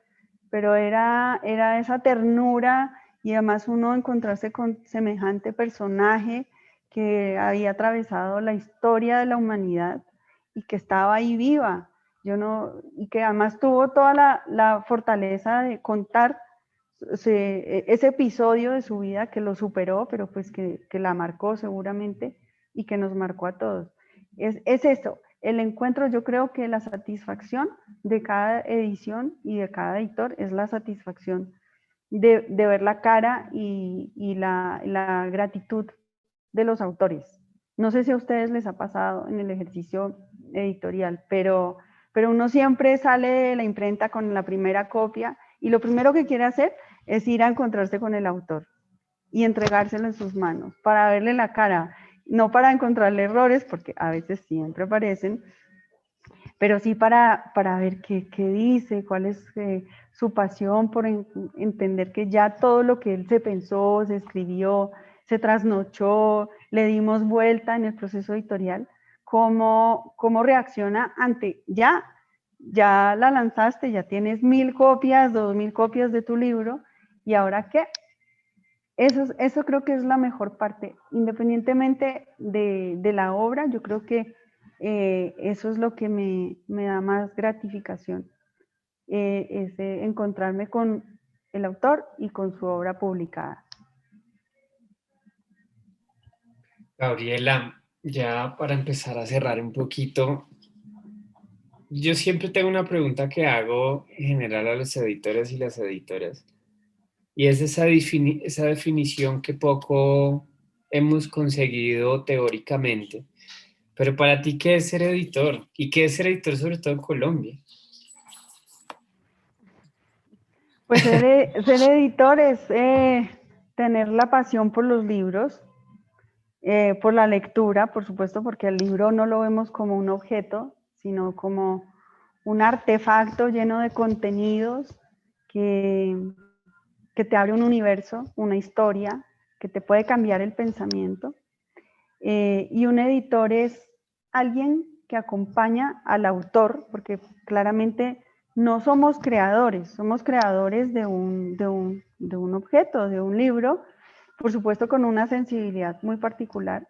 pero era esa ternura y además uno encontrarse con semejante personaje que había atravesado la historia de la humanidad y que estaba ahí viva. Y que además tuvo toda la fortaleza de contar ese episodio de su vida que lo superó, pero pues que la marcó seguramente y que nos marcó a todos. Es eso, el encuentro. Yo creo que la satisfacción de cada edición y de cada editor es la satisfacción de ver la cara y la gratitud de los autores. No sé si a ustedes les ha pasado en el ejercicio editorial, pero uno siempre sale de la imprenta con la primera copia y lo primero que quiere hacer es ir a encontrarse con el autor y entregárselo en sus manos para verle la cara, no para encontrarle errores, porque a veces siempre aparecen, pero sí para ver qué dice, cuál es su pasión por entender que ya todo lo que él se pensó, se escribió, se trasnochó, le dimos vuelta en el proceso editorial, cómo reacciona ante ya la lanzaste, ya tienes 1000 copias, 2000 copias de tu libro, ¿y ahora qué? Eso creo que es la mejor parte, independientemente de la obra. Yo creo que eso es lo que me da más gratificación, es encontrarme con el autor y con su obra publicada. Gabriela, ya para empezar a cerrar un poquito, yo siempre tengo una pregunta que hago en general a los editores y las editoras, y es esa definición que poco hemos conseguido teóricamente. Pero para ti, ¿qué es ser editor? ¿Y qué es ser editor sobre todo en Colombia? Pues ser editor es tener la pasión por los libros, por la lectura, por supuesto, porque el libro no lo vemos como un objeto, sino como un artefacto lleno de contenidos que te abre un universo, una historia, que te puede cambiar el pensamiento. Y un editor es alguien que acompaña al autor, porque claramente no somos creadores, somos creadores de un objeto, de un libro, por supuesto con una sensibilidad muy particular,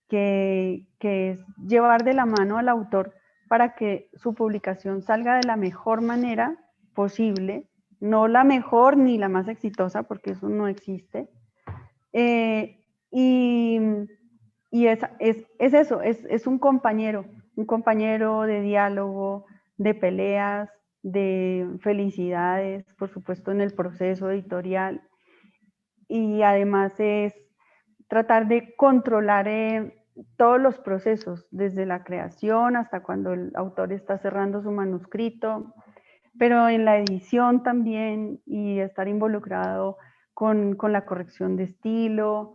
que es llevar de la mano al autor para que su publicación salga de la mejor manera posible, no la mejor ni la más exitosa, porque eso no existe. Y es eso, es un compañero de diálogo, de peleas, de felicidades, por supuesto, en el proceso editorial. Y además es tratar de controlar todos los procesos, desde la creación hasta cuando el autor está cerrando su manuscrito, pero en la edición también, y estar involucrado con la corrección de estilo.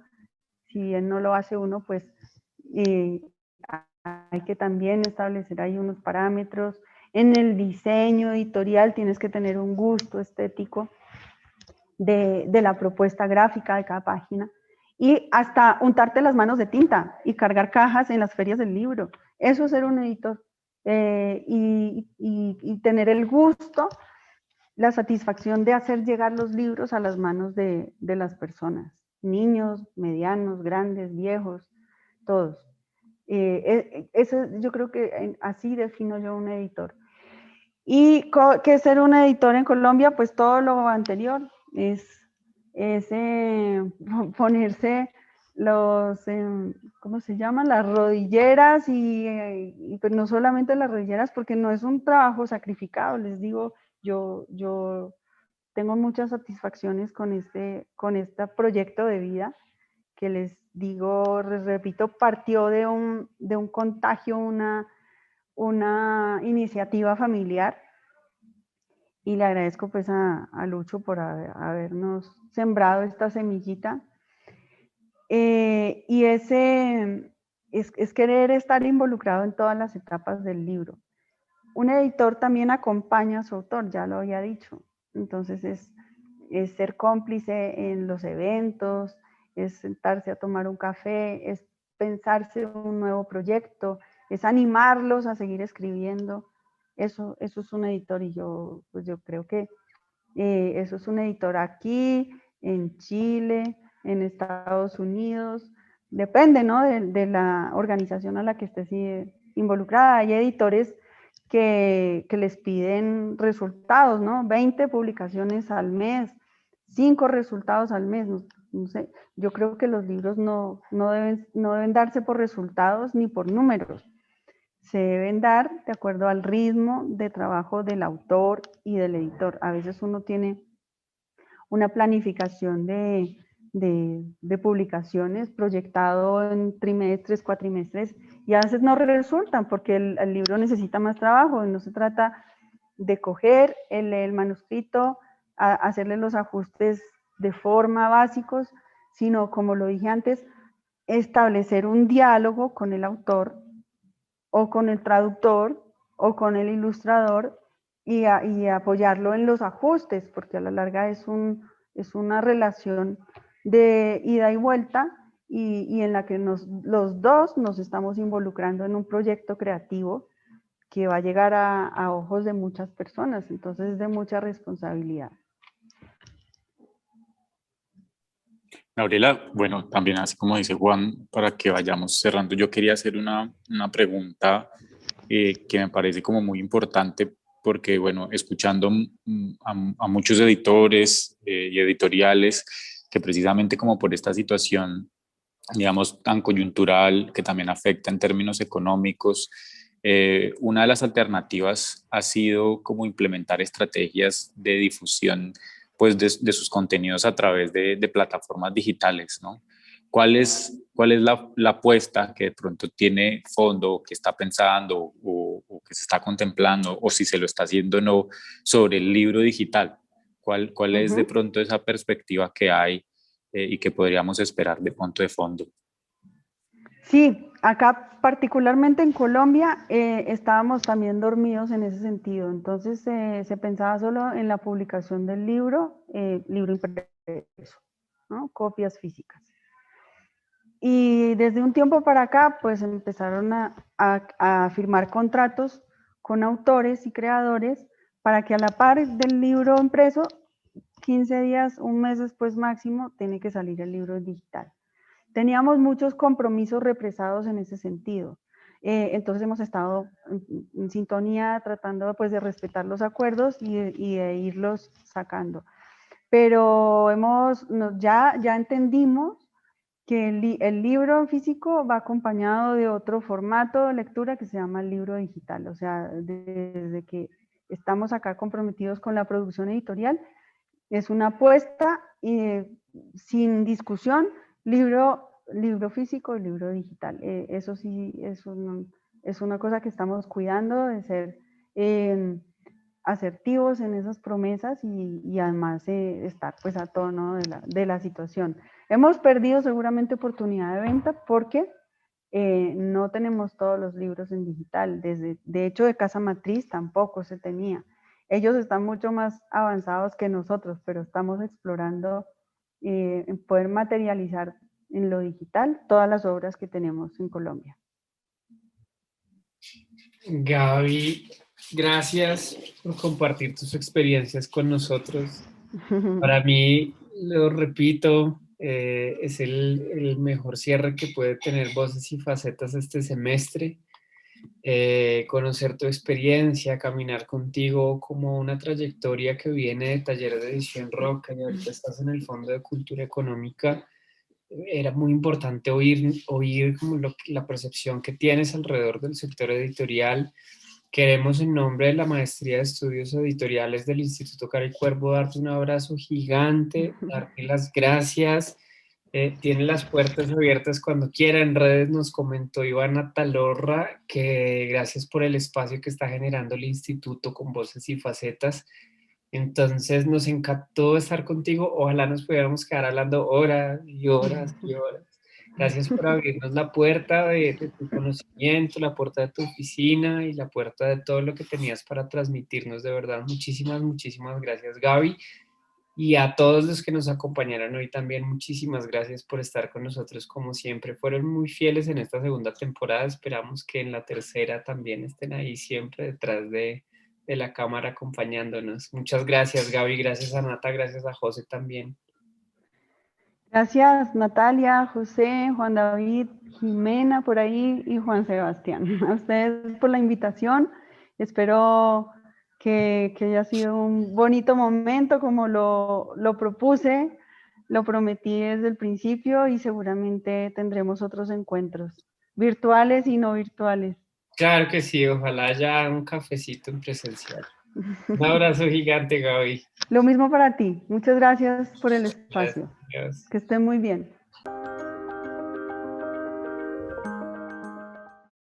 Si bien no lo hace uno, pues hay que también establecer ahí unos parámetros. En el diseño editorial tienes que tener un gusto estético de la propuesta gráfica de cada página, y hasta untarte las manos de tinta y cargar cajas en las ferias del libro. Eso es ser un editor, y tener el gusto, la satisfacción de hacer llegar los libros a las manos de las personas, niños, medianos, grandes, viejos, todos. Eso, yo creo que así defino yo un editor. ¿Y qué es ser un editor en Colombia? Pues todo lo anterior, es ponerse ¿cómo se llaman? Las rodilleras pues no solamente las rodilleras, porque no es un trabajo sacrificado, les digo, yo tengo muchas satisfacciones con este proyecto de vida que les digo, les repito, partió de un contagio, una iniciativa familiar, y le agradezco pues a Lucho por habernos sembrado esta semillita. Y es querer estar involucrado en todas las etapas del libro. Un editor también acompaña a su autor, ya lo había dicho. Entonces es ser cómplice en los eventos, es sentarse a tomar un café, es pensarse un nuevo proyecto, es animarlos a seguir escribiendo. Eso es un editor, y pues yo creo que eso es un editor aquí, en Chile, en Estados Unidos. Depende, ¿no? de la organización a la que estés involucrada. Hay editores que les piden resultados, ¿no? 20 publicaciones al mes, 5 resultados al mes. No sé. Yo creo que los libros no deben darse por resultados ni por números. Se deben dar de acuerdo al ritmo de trabajo del autor y del editor. A veces uno tiene una planificación de publicaciones proyectado en trimestres, cuatrimestres, y a veces no resultan porque el libro necesita más trabajo. Y no se trata de coger el manuscrito, hacerle los ajustes de forma básicos, sino, como lo dije antes, establecer un diálogo con el autor o con el traductor o con el ilustrador, y apoyarlo en los ajustes, porque a la larga es una relación de ida y vuelta, y en la que los dos nos estamos involucrando en un proyecto creativo que va a llegar a ojos de muchas personas. Entonces es de mucha responsabilidad. Gabriela, bueno, también así como dice Juan, para que vayamos cerrando, yo quería hacer una pregunta que me parece como muy importante, porque, bueno, escuchando a muchos editores y editoriales que precisamente como por esta situación, digamos, tan coyuntural, que también afecta en términos económicos, una de las alternativas ha sido como implementar estrategias de difusión pues de sus contenidos a través de plataformas digitales, ¿no? ¿Cuál es la apuesta que de pronto tiene fondo, que está pensando o que se está contemplando, o si se lo está haciendo o no, sobre el libro digital? ¿Cuál es de pronto esa perspectiva que hay y que podríamos esperar de pronto de fondo? Sí, acá particularmente en Colombia estábamos también dormidos en ese sentido. Entonces se pensaba solo en la publicación del libro, libro impreso, ¿no? Copias físicas. Y desde un tiempo para acá, pues empezaron a firmar contratos con autores y creadores para que, a la par del libro impreso, 15 días, un mes después máximo, tiene que salir el libro digital. Teníamos muchos compromisos represados en ese sentido. Entonces hemos estado en sintonía, tratando pues de respetar los acuerdos y de irlos sacando. Pero ya entendimos que el libro físico va acompañado de otro formato de lectura que se llama el libro digital. O sea, desde que estamos acá comprometidos con la producción editorial, es una apuesta sin discusión, libro físico y libro digital. Eso sí es una cosa que estamos cuidando, de ser asertivos en esas promesas, y además estar pues a tono de la situación. Hemos perdido seguramente oportunidad de venta porque no tenemos todos los libros en digital. De hecho, de Casa Matriz tampoco se tenía. Ellos están mucho más avanzados que nosotros, pero estamos explorando en poder materializar en lo digital todas las obras que tenemos en Colombia. Gaby, gracias por compartir tus experiencias con nosotros. Para mí, lo repito, es el mejor cierre que puede tener Voces y Facetas este semestre. Conocer tu experiencia, caminar contigo como una trayectoria que viene de Taller de Edición Roca, y ahorita estás en el Fondo de Cultura Económica, era muy importante oír como la percepción que tienes alrededor del sector editorial. Queremos, en nombre de la Maestría de Estudios Editoriales del Instituto Cara y Cuervo, darte un abrazo gigante, darte las gracias. Tiene las puertas abiertas cuando quiera. En redes nos comentó Ivana Talorra que gracias por el espacio que está generando el instituto con Voces y Facetas. Entonces nos encantó estar contigo. Ojalá nos pudiéramos quedar hablando horas y horas y horas. Gracias por abrirnos la puerta de tu conocimiento, la puerta de tu oficina y la puerta de todo lo que tenías para transmitirnos. De verdad, muchísimas, muchísimas gracias, Gaby. Y a todos los que nos acompañaron hoy también, muchísimas gracias por estar con nosotros como siempre. Fueron muy fieles en esta segunda temporada. Esperamos que en la tercera también estén ahí siempre detrás de la cámara acompañándonos. Muchas gracias, Gaby. Gracias a Nata. Gracias a José también. Gracias, Natalia, José, Juan David, Jimena por ahí y Juan Sebastián. A ustedes por la invitación. Espero que haya sido un bonito momento como lo propuse, lo prometí desde el principio y seguramente tendremos otros encuentros, virtuales y no virtuales. Claro que sí, ojalá haya un cafecito en presencial. Un abrazo gigante, Gaby. Lo mismo para ti. Muchas gracias por el espacio. Gracias. Que estén muy bien.